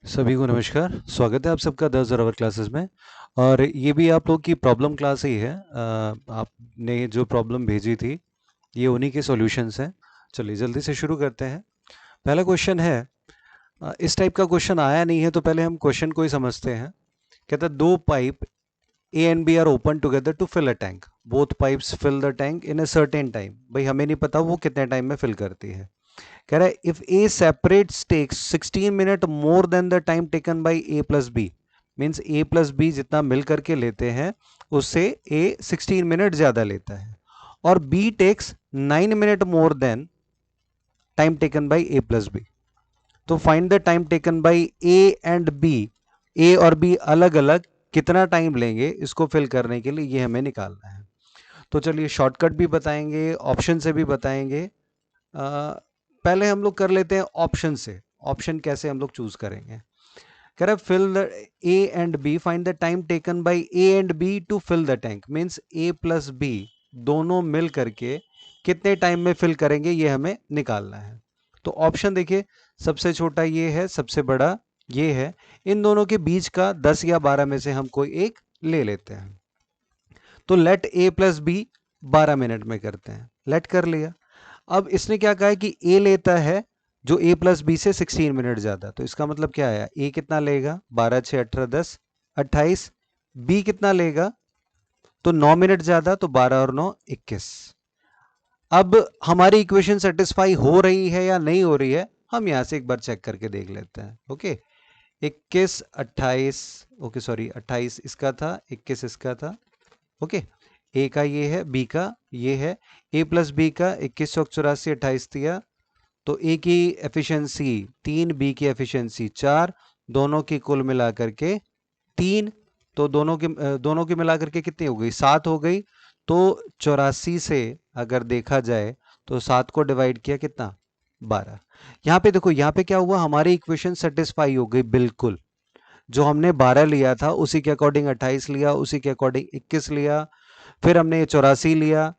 सभी को नमस्कार। स्वागत है आप सबका 10 आवर क्लासेस में। और ये भी आप लोग की प्रॉब्लम क्लास ही है। आपने जो प्रॉब्लम भेजी थी ये उन्हीं के सॉल्यूशंस हैं। चलिए जल्दी से शुरू करते हैं। पहला क्वेश्चन है, इस टाइप का क्वेश्चन आया नहीं है तो पहले हम क्वेश्चन को ही समझते हैं। कहता है दो pipe A and B are open together to fill a tank, both pipes fill the tank in a certain time. भाई हमें नहीं पता वो कितने टाइम में फिल करती है। कह रहा है if A separates takes 16 minute more than the time taken by A plus B, means A plus B जितना मिल करके लेते हैं उससे ए 16 मिनट ज्यादा लेता है, और B takes 9 minute more than time taken by A plus B. तो find the time taken by A and B. A और बी अलग अलग कितना टाइम लेंगे इसको फिल करने के लिए, ये हमें निकालना है। तो चलिए शॉर्टकट भी बताएंगे, ऑप्शन से भी बताएंगे। पहले हम लोग कर लेते हैं ऑप्शन से। ऑप्शन कैसे हम लोग चूज करेंगे? कह रहा है fill the A and B, find the time taken by A and B to fill the tank, means A plus B दोनों मिल करके कितने टाइम में फिल करेंगे ये हमें निकालना है। तो ऑप्शन देखिए, सबसे छोटा ये है, सबसे बड़ा ये है। इन दोनों के बीच का 10 या 12 में से हम कोई एक ले लेते हैं। तो लेट ए प्लस बी 12 मिनट में करते हैं। लेट कर लिया। अब इसने क्या कहा है कि ए लेता है जो ए प्लस बी से 16 मिनट ज्यादा। तो इसका मतलब क्या आया, ए कितना लेगा, 12 6 18 10 28। बी कितना लेगा, तो 9 मिनट ज्यादा, तो 12 और 9 21। अब हमारी इक्वेशन सेटिस्फाई हो रही है या नहीं हो रही है, हम यहां से एक बार चेक करके देख लेते हैं। ओके, 21 28, ओके सॉरी 28 इसका था, 21 इसका था। ओके, ए का ये है, बी का ये है। ए प्लस बी का 21 चौरासी 28 दिया, तो ए की एफिशिएंसी 3, बी की एफिशिएंसी 4, दोनों की कुल मिलाकर के 3। तो दोनों की मिलाकर के कितनी हो गई, 7 हो गई। तो 84 से अगर देखा जाए तो 7 को डिवाइड किया कितना, 12। यहाँ पे देखो, यहाँ पे क्या हुआ, हमारी इक्वेशन सेटिस्फाई हो गई बिल्कुल। जो हमने 12 लिया था उसी के अकॉर्डिंग 28 लिया, उसी के अकॉर्डिंग 21 लिया, फिर हमने 84 लिया।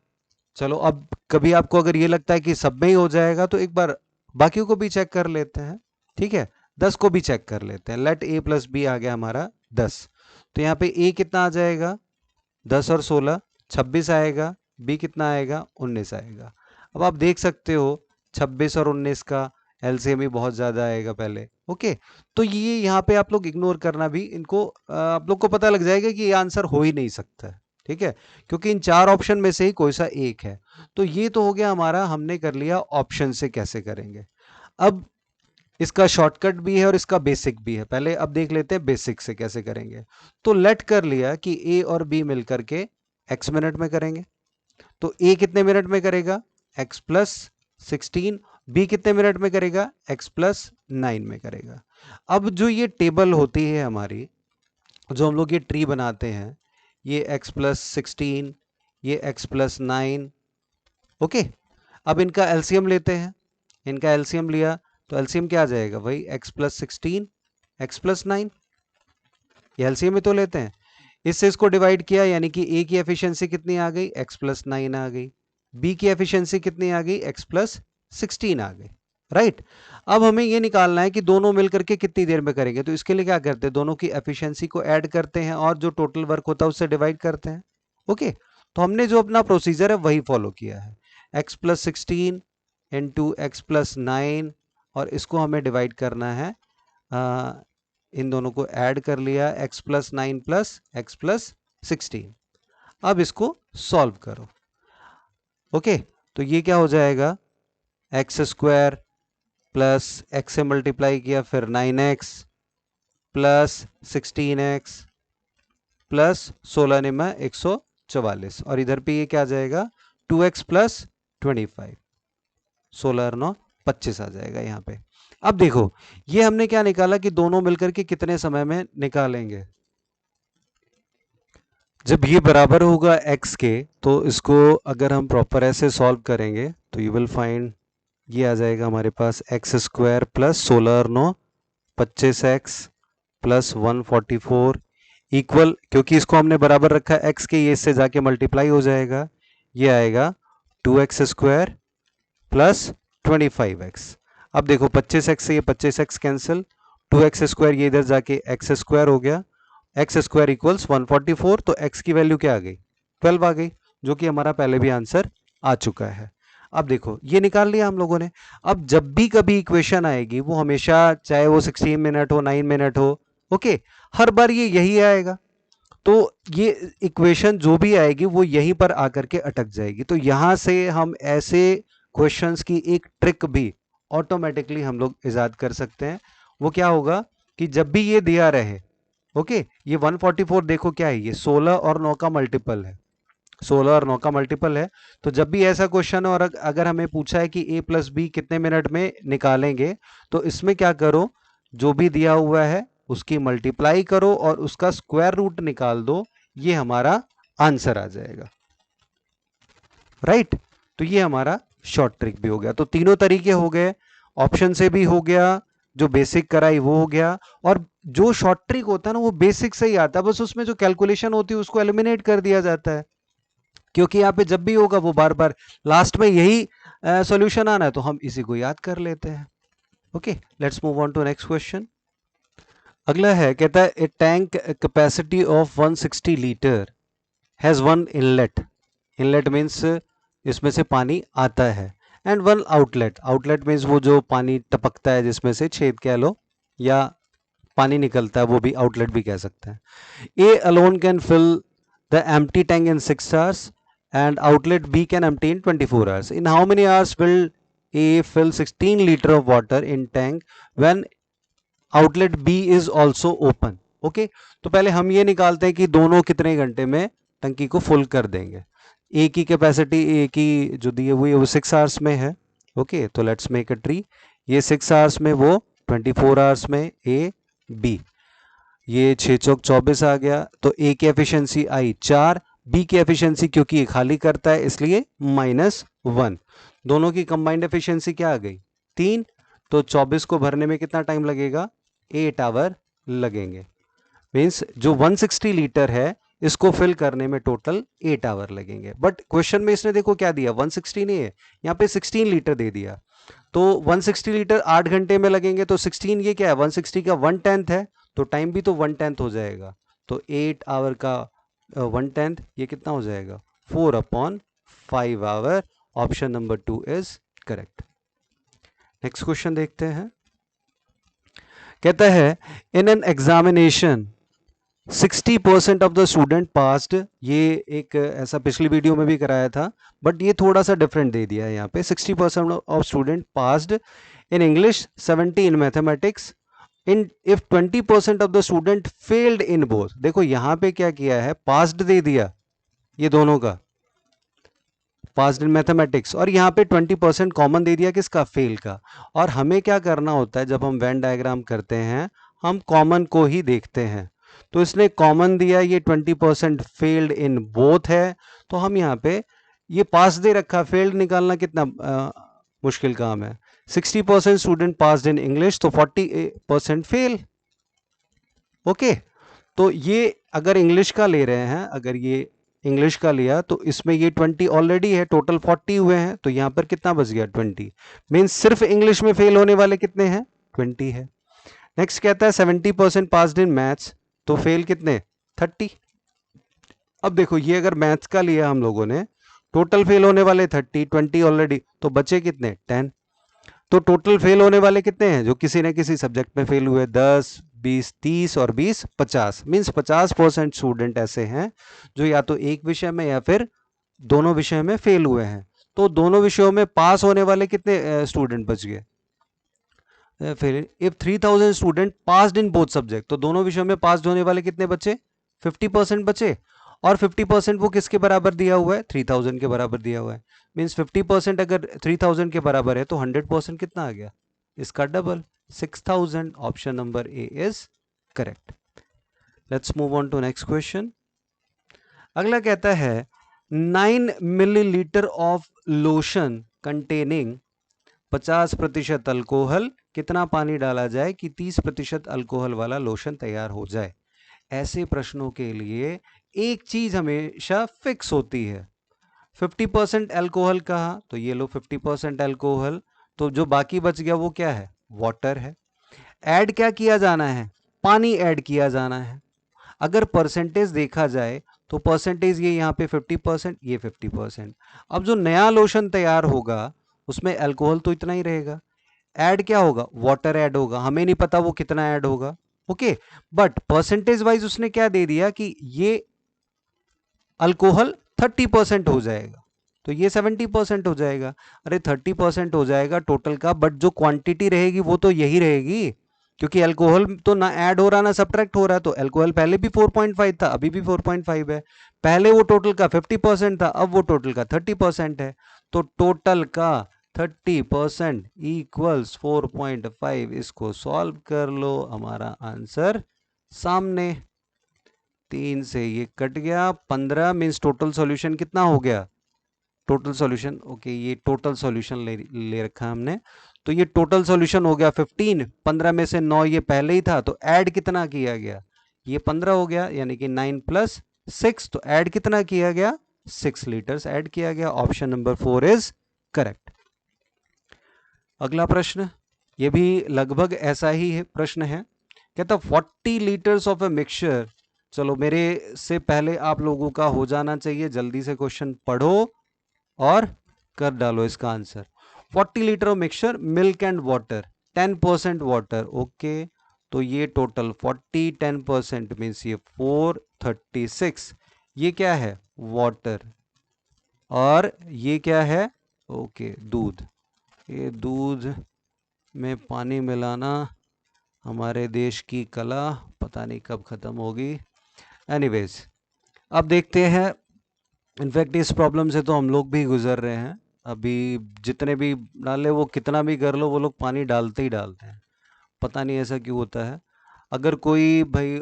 चलो अब कभी आपको अगर ये लगता है कि सब में ही हो जाएगा तो एक बार बाकियों को भी चेक कर लेते हैं। ठीक है, 10 को भी चेक कर लेते हैं। लेट ए प्लस बी आ गया हमारा 10। तो यहाँ पे ए कितना आ जाएगा, 10 और 16 26 आएगा। बी कितना आएगा, 19 आएगा। अब आप देख सकते हो 26 और 19 का एलसीएम ही बहुत ज्यादा आएगा पहले। ओके, तो ये यहाँ पे आप लोग इग्नोर करना भी, इनको आप लोग को पता लग जाएगा कि ये आंसर हो ही नहीं सकता है। ठीक है, क्योंकि इन 4 ऑप्शन में से ही कोई सा एक है। तो ये तो हो गया हमारा, हमने कर लिया ऑप्शन से कैसे करेंगे। अब इसका शॉर्टकट भी है और इसका बेसिक भी है। पहले अब देख लेते हैं बेसिक से कैसे करेंगे। तो लेट कर लिया कि ए और बी मिलकर के x मिनट में करेंगे। तो ए कितने मिनट में करेगा, x प्लस 16। बी कितने मिनट में करेगा, x प्लस 9 में करेगा। अब जो ये टेबल होती है हमारी, जो हम लोग ये ट्री बनाते हैं, ये x प्लस 16, ये x प्लस 9। ओके, अब इनका एलसीएम लेते हैं। इनका एलसीएम लिया तो एलसीएम क्या आ जाएगा भाई, x प्लस 16 x प्लस 9। ये एलसीएम में तो लेते हैं। इससे इसको डिवाइड किया, यानी कि ए की एफिशिएंसी कितनी आ गई, x प्लस 9 आ गई। बी की एफिशिएंसी कितनी आ गई, x प्लस 16 आ गई। राइट, अब हमें ये निकालना है कि दोनों मिलकर के कितनी देर में करेंगे। तो इसके लिए क्या करते हैं, दोनों की एफिशिएंसी को ऐड करते हैं और जो टोटल वर्क होता है उससे डिवाइड करते हैं। ओके, तो हमने जो अपना प्रोसीजर है वही फॉलो किया है। x plus 16 into x plus 9, और इसको हमें डिवाइड करना है, इन दोनों को ऐड कर लिया, x plus 9 plus x plus 16। अब इसको सॉल्व करो। ओके, तो ये क्या हो जाएगा, एक्स स्क्वायर प्लस एक्स से मल्टीप्लाई किया फिर 9x plus 16x plus 16 Nima 144, और इधर पे ये क्या आ जाएगा, 2x प्लस 25, 16 और 9 25 आ जाएगा यहाँ पे। अब देखो ये हमने क्या निकाला कि दोनों मिलकर के कितने समय में निकालेंगे। जब ये बराबर होगा x के, तो इसको अगर हम प्रॉपर ऐसे सॉल्व करेंगे तो यू विल फाइंड ये आ जाएगा हमारे पास एक्स स्क्वायर प्लस 16 और 9 25x प्लस 144 इक्वल, क्योंकि इसको हमने बराबर रखा है x के, ये इससे जाके मल्टीप्लाई हो जाएगा, ये आएगा 2x स्क्वायर प्लस 25x। अब देखो 25x से ये 25x कैंसिल, 2x² ये इधर जाके x² हो गया, x² इक्वल्स 144, तो x की वैल्यू क्या आ गई 12 आ गई, जो कि हमारा पहले भी आंसर आ चुका है। अब देखो ये निकाल लिया हम लोगों ने। अब जब भी कभी इक्वेशन आएगी वो हमेशा, चाहे वो 16 मिनट हो 9 मिनट हो, ओके, हर बार ये यही आएगा। तो ये इक्वेशन जो भी आएगी वो यहीं पर आकर के अटक जाएगी। तो यहां से हम ऐसे क्वेश्चंस की एक ट्रिक भी ऑटोमेटिकली हम लोग इजाद कर सकते हैं। वो क्या होगा कि जब भी ये दिया रहे, ओके, ये 144 देखो क्या है, ये 16 और 9 का मल्टीपल है, 16 और 9 का मल्टीपल है। तो जब भी ऐसा क्वेश्चन है और अगर हमें पूछा है कि a प्लस बी कितने मिनट में निकालेंगे, तो इसमें क्या करो, जो भी दिया हुआ है उसकी मल्टीप्लाई करो और उसका स्क्वायर रूट निकाल दो, ये हमारा आंसर आ जाएगा, राइट। तो ये हमारा शॉर्ट ट्रिक भी हो गया। तो तीनों तरीके हो गए, ऑप्शन से भी हो गया, जो बेसिक कराई वो हो गया, और जो शॉर्ट ट्रिक होता है ना वो बेसिक से ही आता है, बस उसमें जो कैलकुलेशन होती है उसको एलिमिनेट कर दिया जाता है, क्योंकि यहाँ पे जब भी होगा वो बार बार लास्ट में यही सॉल्यूशन आना है, तो हम इसी को याद कर लेते हैं। Okay, let's move on to next question. अगला है, कहता है A tank capacity of 160 litre has one inlet, inlet means इसमें से पानी आता है, and one outlet, outlet means वो जो पानी टपकता है जिसमें से छेद कह लो या पानी निकलता है, वो भी आउटलेट भी कह सकते हैं। A alone can fill the empty tank in 6 hours and outlet B can empty in 24 hours. In how many hours will A fill 16 liter of water in tank when outlet B is also open? Okay, तो पहले हम ये निकालते हैं कि दोनों कितने घंटे में टंकी को फुल कर देंगे। ए की कैपेसिटी, ए की जो दी हुई है वो 6 hours में है, ओके, तो लेट्स मेक अ ट्री। ये 6 hours में, वो 24 hours में, ए बी, ये 6 चौक 24 आ गया, तो ए की एफिशिएंसी आई 4, बी की एफिशिएंसी क्योंकि ये खाली करता है इसलिए -1, दोनों की कंबाइंड एफिशिएंसी क्या आ गई 3, तो 24 को भरने में कितना टाइम लगेगा 8 आवर लगेंगे। मीन्स जो 160 लीटर है इसको फिल करने में टोटल 8 आवर लगेंगे। बट क्वेश्चन में इसने देखो क्या दिया, 160 नहीं है, यहाँ पे 16 लीटर दे दिया, तो 160 लीटर 8 घंटे में लगेंगे, तो 16 ये क्या है 160 का 1/10 है, तो टाइम भी तो 1/10 हो जाएगा, तो 8 आवर का 1/10 ये कितना हो जाएगा 4/5 hour. Option number 2 is correct. Next question देखते हैं। कहता है in an examination 60% of the student passed, ये एक ऐसा पिछली वीडियो में भी कराया था, बट ये थोड़ा सा डिफरेंट दे दिया है यहाँ पे। 60% of student passed in English, 70 in mathematics, in if 20% of the student failed in both. देखो यहाँ पे क्या किया है, पास्ड दे दिया ये दोनों का, पास्ड इन मैथमेटिक्स, और यहाँ पे 20% कॉमन दे दिया किसका, फेल का। और हमें क्या करना होता है जब हम वेन डायग्राम करते हैं, हम कॉमन को ही देखते हैं, तो इसने कॉमन दिया, ये 20% फेल्ड इन बोथ है, तो हम यहाँ पे ये पास दे रखा, फेल्ड निकालना कितना मुश्किल काम है। 60% स्टूडेंट पास्ड इन इंग्लिश, तो 40% फेल, ओके। तो ये अगर इंग्लिश का ले रहे हैं, अगर ये इंग्लिश का लिया तो इसमें ये 20 ऑलरेडी है, टोटल 40 हुए हैं, तो यहां पर कितना बच गया 20, मीन्स सिर्फ इंग्लिश में फेल होने वाले कितने हैं 20 है। नेक्स्ट कहता है 70% पास्ड इन मैथ्स, तो फेल कितने 30। अब देखो ये अगर मैथ्स का लिया हम लोगों ने, टोटल फेल होने वाले 30, 20 ऑलरेडी, तो बचे कितने 10, तो टोटल फेल होने वाले कितने हैं जो किसी न किसी सब्जेक्ट में फेल हुए, 10, 20, 30 और 20, 50, मीन्स 50% स्टूडेंट ऐसे हैं जो या तो एक विषय में या फिर दोनों विषय में फेल हुए हैं। तो दोनों विषयों में पास होने वाले कितने स्टूडेंट बच गए, फिर if 3000 student passed in both subject, तो दोनों विषयों में पास होने वाले कितने बचे 50% बचे, और 50% वो किसके बराबर दिया हुआ है 3000 के बराबर दिया हुआ है, मीन्स 50% अगर 3000 के बराबर है तो 100% कितना आ गया इसका double 6000। Option number A is correct. Let's move on to next question. अगला कहता है 9 millilitre of lotion containing 50% alcohol, कितना पानी डाला जाए कि 30% अल्कोहल वाला लोशन तैयार हो जाए। ऐसे प्रश्नों के लिए एक चीज हमेशा फिक्स होती है, 50% अल्कोहल कहा तो ये लो 50% अल्कोहल, तो जो बाकी बच गया वो क्या है वाटर है। ऐड क्या किया जाना है, पानी ऐड किया जाना है। अगर परसेंटेज देखा जाए तो परसेंटेज ये यहाँ पे 50%, ये 50%। अब जो नया लोशन तैयार होगा उसमें अल्कोहल तो इतना ही रहेगा, ऐड क्या होगा, वाटर ऐड होगा, हमें नहीं पता वो कितना ऐड होगा। ओके, बट परसेंटेज वाइज उसने क्या दे दिया कि ये अल्कोहल 30% हो जाएगा, तो ये 70% हो जाएगा। अरे 30% हो जाएगा टोटल का, बट जो क्वांटिटी रहेगी वो तो यही रहेगी, क्योंकि अल्कोहल तो ना ऐड हो रहा ना सब्ट्रैक्ट हो रहा है। तो अल्कोहल पहले भी 4.5 था, अभी भी 4.5 है। पहले वो टोटल का 50% था, अब वो टोटल का 30% है। तो टोटल का 30% इक्वल्स 4.5। इसको सॉल्व कर लो, हमारा आंसर सामने। 3 से ये कट गया, 15 मीन्स टोटल सॉल्यूशन कितना हो गया, टोटल सॉल्यूशन। ओके, ये टोटल सॉल्यूशन ले रखा है हमने, तो ये टोटल सॉल्यूशन हो गया 15। 15 में से 9 ये पहले ही था, तो ऐड कितना किया गया, ये 15 हो गया, यानी कि 9 + 6। तो ऐड कितना किया गया, 6 लीटर्स ऐड किया गया। Option number 4 is correct. अगला प्रश्न, ये भी लगभग ऐसा ही है प्रश्न है। कहता 40 लीटर्स ऑफ ए मिक्सचर। चलो मेरे से पहले आप लोगों का हो जाना चाहिए, जल्दी से क्वेश्चन पढ़ो और कर डालो इसका answer. 40 litre of mixture, milk and water, 10% water. Okay, तो ये टोटल 40 10% मीन्स ये 436। ये क्या है, वाटर, और ये क्या है, ओके दूध। ये दूध में पानी मिलाना हमारे देश की कला पता नहीं कब खत्म होगी। एनीवेज, अब देखते हैं। इनफैक्ट इस प्रॉब्लम से तो हम लोग भी गुजर रहे हैं। अभी जितने भी डाले, वो कितना भी कर लो, वो लोग पानी डालते ही डालते हैं, पता नहीं ऐसा क्यों होता है। अगर कोई भाई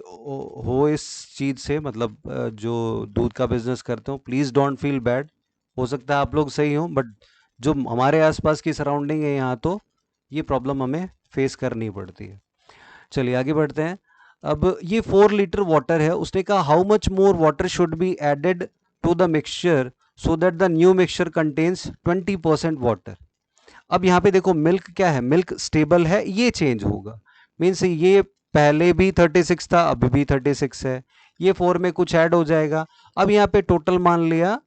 हो इस चीज़ से, मतलब जो दूध का बिजनेस करते हो, प्लीज़ डोंट फील बैड। हो सकता है आप लोग सही हो, बट जो हमारे आसपास की सराउंडिंग है यहाँ, तो ये प्रॉब्लम हमें फेस करनी पड़ती है। चलिए आगे बढ़ते हैं। अब ये 4 लीटर वाटर है, उसने कहा how much more water should be added to the mixture so that the new mixture contains 20% water. अब यहाँ पे देखो, मिल्क क्या है, मिल्क स्टेबल है, ये चेंज होगा। मीन्स ये पहले भी 36 था, अभी भी 36 है, ये 4 में कुछ ऐड हो जाएगा। अब यहाँ पे टोटल मान लिया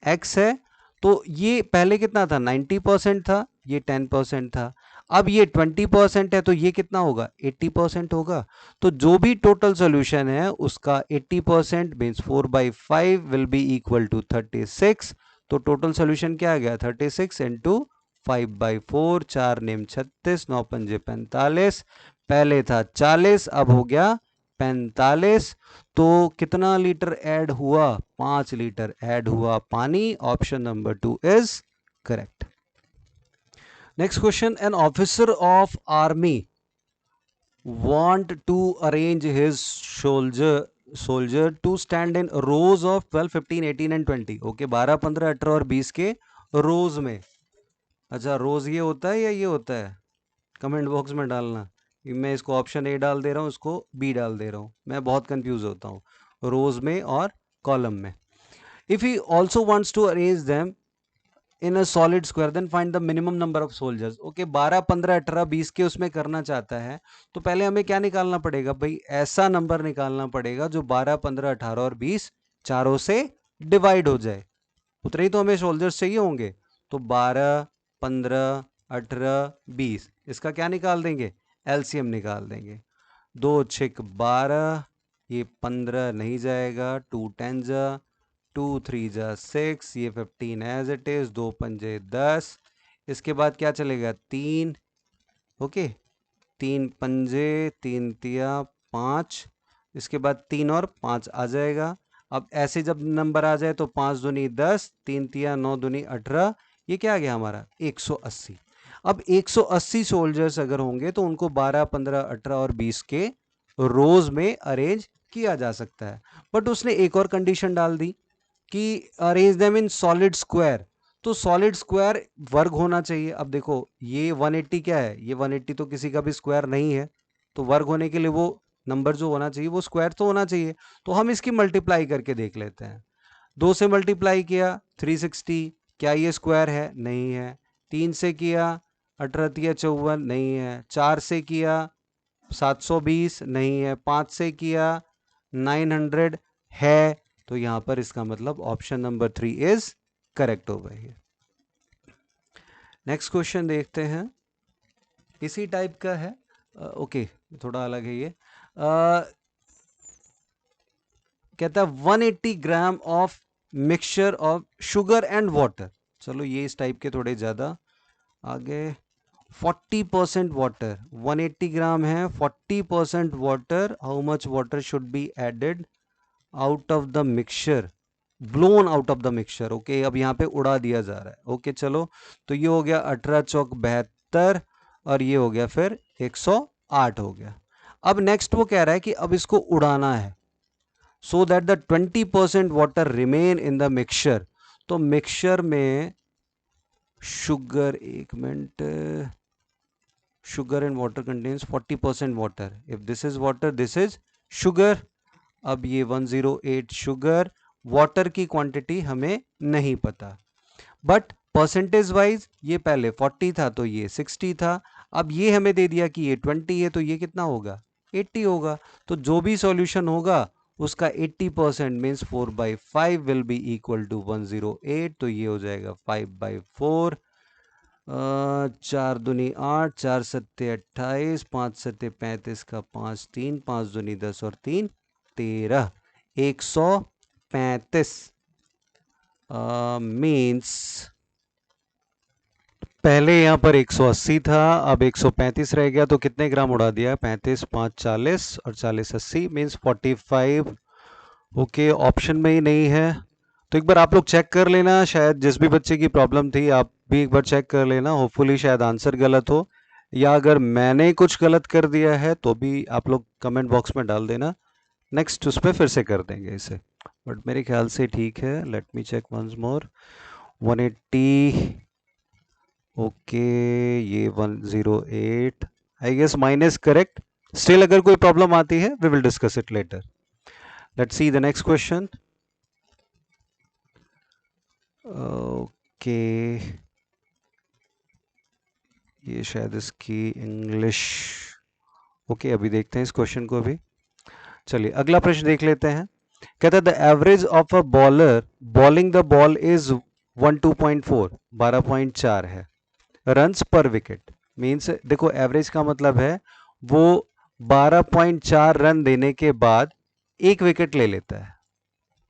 x है, तो ये पहले कितना था, 90% था, ये 10% था। अब ये 20% है, तो ये कितना होगा, 80% होगा। तो जो भी टोटल सोल्यूशन है उसका 80% means 4/5 will be equal to 36। तो टोटल सोल्यूशन क्या आ गया, 36 इंटू 5/4, 4 नेम 36, 9 पंजे 45। पहले था 40, अब हो गया 45। तो कितना लीटर ऐड हुआ, 5 लीटर ऐड हुआ पानी। Option number 2 is correct. Next question, an officer of army want to arrange his soldier to stand in rows of 12 15 18 and 20। Okay, 12 15 18 और 20 के रोज में। अच्छा, रोज ये होता है या ये होता है, कमेंट बॉक्स में डालना। मैं इसको ऑप्शन ए डाल दे रहा हूँ, इसको बी डाल दे रहा हूँ, मैं बहुत कंफ्यूज होता हूँ रोज में और कॉलम में। If he also wants to arrange them in a solid square then find the minimum number of soldiers. Okay, 12 15 18 20 के उसमें करना चाहता है, तो पहले हमें क्या निकालना पड़ेगा भाई, ऐसा नंबर निकालना पड़ेगा जो 12 15 18 और 20 चारों से डिवाइड हो जाए। उतने ही तो हमें सोल्जर्स चाहिए होंगे। तो 12 15 18 20, इसका क्या निकाल देंगे, एलसीएम निकाल देंगे। 2 6 12, ये 15 नहीं जाएगा, 2 10 जा, 2 3 जा 6, ये 15 एज इट इज, 2 पंजे 10। इसके बाद क्या चलेगा, 3। ओके, 3 पंजे, 3 तिया 5। इसके बाद 3 और 5 आ जाएगा। अब ऐसे जब नंबर आ जाए तो 5 दूनी 10, 3 तिया 9 दूनी 18, ये क्या आ गया हमारा 180। अब 180 सोल्जर्स अगर होंगे तो उनको 12 15 18 और 20 के रोज में अरेंज किया जा सकता है। बट उसने एक और कंडीशन डाल दी कि arrange them in solid square. तो सॉलिड स्क्वायर वर्ग होना चाहिए। अब देखो ये 180 क्या है, ये 180 तो किसी का भी स्क्वायर नहीं है, तो वर्ग होने के लिए वो नंबर जो होना चाहिए वो स्क्वायर तो होना चाहिए। तो हम इसकी मल्टीप्लाई करके देख लेते हैं। 2 से मल्टीप्लाई किया 360, क्या ये स्क्वायर है, नहीं है। 3 से किया 18 54, नहीं है। 4 से किया 720 नहीं है, 5 से किया 900 है, तो यहां पर इसका मतलब ऑप्शन नंबर 3 इज करेक्ट होगा ये। नेक्स्ट क्वेश्चन देखते हैं, इसी टाइप का है, ओके थोड़ा अलग है ये। कहता है 180 gram of mixture of sugar and water, चलो ये इस टाइप के थोड़े ज़्यादा आगे। 40% वाटर, 180 ग्राम है, 40% water, how much water should be added out of the mixture, blown out of the mixture. Okay, अब यहाँ पे उड़ा दिया जा रहा है। ओके चलो, तो ये हो गया 18 चौक 72 और ये हो गया फिर 108 हो गया। अब नेक्स्ट वो कह रहा है कि अब इसको उड़ाना है, सो that the 20% water remain in the mixture. तो मिक्सचर में शुगर, एक minute, sugar and water contains 40% water. If this is water, this is sugar. अब ये 108 शुगर, वाटर की क्वांटिटी हमें नहीं पता, बट परसेंटेज वाइज ये पहले 40 था तो ये 60 था, अब ये हमें दे दिया कि ये 20 है तो ये कितना होगा, 80 होगा। तो जो भी सॉल्यूशन होगा उसका 80% means 4/5 will be equal to 108, तो ये हो जाएगा 5/4। 4 दूनी 8, 4 सत्ते 28, 5 सत्ते 35 का 5 3, 5 दूनी 10 और 3 13, 135 मीन्स पहले यहाँ पर 180 था, अब 135 रह गया, तो कितने ग्राम उड़ा दिया, 35 5 40 और 40 80 मीन्स 45। ओके, ऑप्शन में ही नहीं है, तो एक बार आप लोग चेक कर लेना, शायद जिस भी बच्चे की प्रॉब्लम थी आप भी एक बार चेक कर लेना, होपफुली शायद आंसर गलत हो, या अगर मैंने कुछ गलत कर दिया है तो भी आप लोग कमेंट बॉक्स में डाल देना, नेक्स्ट उस पर फिर से कर देंगे इसे, बट मेरे ख्याल से ठीक है। Let me check once more. 180, okay ये 108 I guess minus correct, still अगर कोई प्रॉब्लम आती है we will discuss it later. Let's see the next question. Okay, ये शायद इसकी इंग्लिश, ओके अभी देखते हैं इस क्वेश्चन को अभी। चलिए अगला प्रश्न देख लेते हैं। कहता है the average of a bowler bowling the ball is 12.4, 12.4 है, रन्स पर विकेट, मीन्स देखो एवरेज का मतलब है वो 12.4 रन देने के बाद एक विकेट ले लेता है।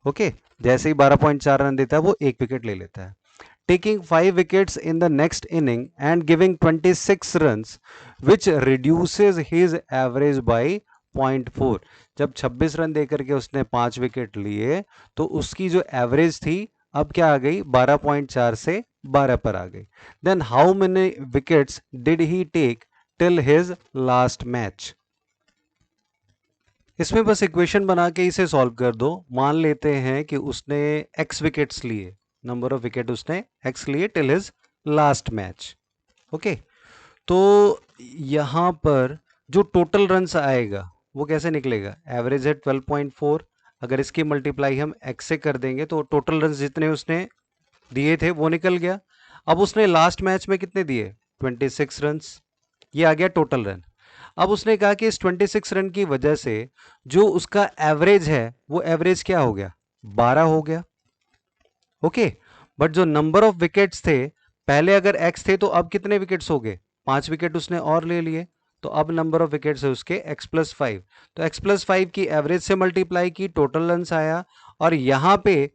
ओके, जैसे ही 12.4 रन देता है वो एक विकेट ले लेता है। Taking 5 wickets in the next inning and giving 26 runs, which reduces his average by 0.4। जब 26 रन देकर के उसने 5 विकेट लिए तो उसकी जो एवरेज थी अब क्या आ गई, 12.4 से 12 पर आ गई। Then how many wickets did he take till his last match. इसमें बस इक्वेशन बना के इसे सॉल्व कर दो। मान लेते हैं कि उसने x विकेट्स लिए, नंबर ऑफ विकेट उसने x लिए till his last match. Okay, तो यहां पर जो टोटल रन्स आएगा वो कैसे निकलेगा, एवरेज है 12.4, अगर इसकी मल्टीप्लाई हम x से कर देंगे तो टोटल रन्स जितने उसने दिए थे वो निकल गया। अब उसने लास्ट मैच में कितने दिए, 26 रन्स, ये आ गया टोटल रन। अब उसने कहा कि इस 26 रन की वजह से जो उसका एवरेज है वो एवरेज क्या हो गया, 12 हो गया। ओके, बट जो नंबर ऑफ विकेट्स थे, पहले अगर x थे तो अब कितने विकेट्स हो गए, 5 विकेट उसने और ले लिए, तो अब नंबर ऑफ विकेट्स है उसके x+5, तो x+5 की एवरेज से मल्टीप्लाई की, टोटल रन्स आया, और यहां पे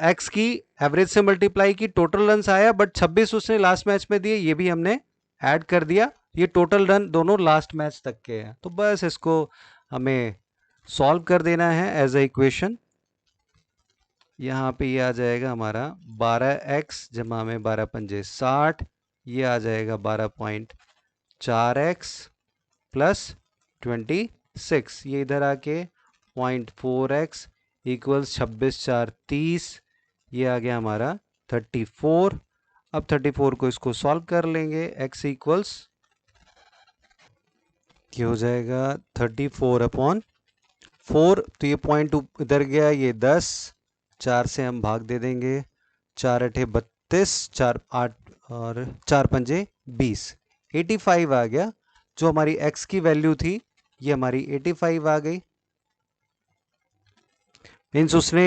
x की एवरेज से मल्टीप्लाई की, टोटल रन्स आया, बट 26 उसने लास्ट मैच में दिए, ये भी हमने ऐड कर दिया, ये टोटल रन दोनों लास्ट मैच तक के हैं। तो बस इसको हमें सॉल्व कर देना है एज ए इक्वेशन। यहाँ पे ये आ जाएगा हमारा 12x जमा में 12 पंजे 60, ये आ जाएगा 12.4x प्लस 26, ये इधर आके 0.4x इक्वल्स 26 4 30, ये आ गया हमारा 34। अब 34 को इसको सॉल्व कर लेंगे, x इक्वल्स ये हो जाएगा 34/4, तो ये 0.2 इधर गया, ये 10, 4 से हम भाग दे देंगे, 4 8 32, 4 8 और 4 पंजे 20, 85 आ गया। जो हमारी x की वैल्यू थी ये हमारी 85 आ गई। मीन्स उसने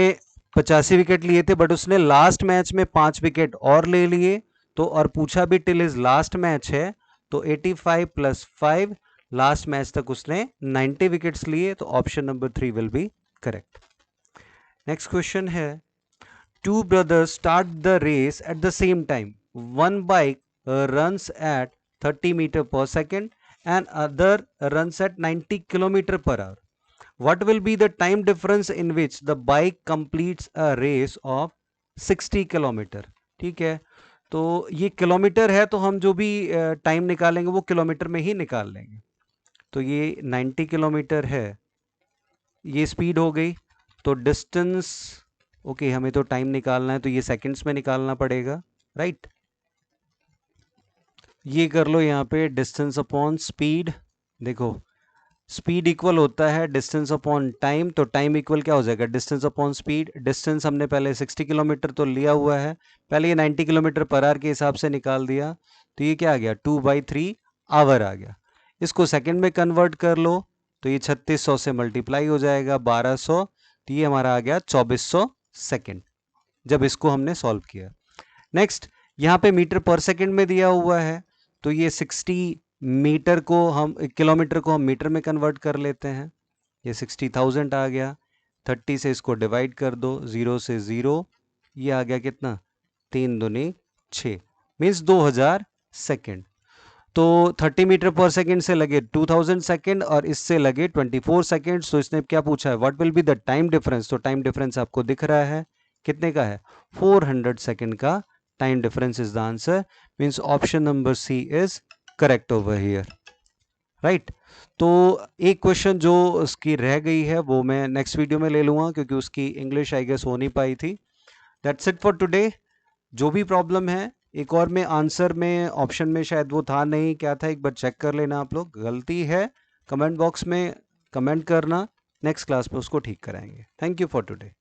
85 विकेट लिए थे, बट उसने लास्ट मैच में 5 विकेट और ले लिए, तो और पूछा भी टिल इज लास्ट मैच है, तो 85 प्लस 5 लास्ट मैच तक उसने 90 विकेट्स लिए, तो option number 3 will be correct. Next question है, two brothers start the race at the same time. One bike runs at 30 meter per second and other runs at 90 kilometer per hour. What will be the time difference in which the bike completes a race of 60 kilometer? ठीक है, तो ये kilometre है, तो हम जो भी time निकालेंगे वो किलोमीटर में ही निकाल लेंगे। तो ये 90 किलोमीटर है, ये स्पीड हो गई, तो डिस्टेंस ओके हमें तो टाइम निकालना है, तो ये सेकंड्स में निकालना पड़ेगा, राइट। ये कर लो यहाँ पे डिस्टेंस अपॉन स्पीड। देखो स्पीड इक्वल होता है डिस्टेंस अपॉन टाइम, तो टाइम इक्वल क्या हो जाएगा, डिस्टेंस अपॉन स्पीड। डिस्टेंस हमने पहले 60 किलोमीटर तो लिया हुआ है, पहले ये 90 किलोमीटर पर आवर के हिसाब से निकाल दिया, तो ये क्या आ गया 2/3 आवर आ गया। इसको सेकंड में कन्वर्ट कर लो, तो ये 3600 से मल्टीप्लाई हो जाएगा 1200, तो ये हमारा आ गया 2400 सेकेंड जब इसको हमने सॉल्व किया। नेक्स्ट यहाँ पे मीटर पर सेकेंड में दिया हुआ है, तो ये 60 मीटर को हम किलोमीटर को हम मीटर में कन्वर्ट कर लेते हैं, ये 60,000 आ गया। 30 से इसको डिवाइड कर दो, 0 से 0, ये आ गया कितना 3 दूनी 6, मीन्स 2000 सेकेंड। तो 30 मीटर पर सेकेंड से लगे 2000 सेकेंड और इससे लगे 24 सेकेंड। तो इसने क्या पूछा है, what will be the time difference, तो टाइम डिफरेंस आपको दिख रहा है कितने का है, 400 सेकेंड का time difference is the answer, means option number C is correct over here, right. तो एक क्वेश्चन जो उसकी रह गई है वो मैं नेक्स्ट वीडियो में ले लूंगा, क्योंकि उसकी इंग्लिश आई गेस हो नहीं पाई थी। That's it for today. जो भी प्रॉब्लम है, एक और में आंसर में ऑप्शन में शायद वो था नहीं, क्या था एक बार चेक कर लेना आप लोग, गलती है कमेंट बॉक्स में कमेंट करना, नेक्स्ट क्लास में उसको ठीक कराएंगे। Thank you for today.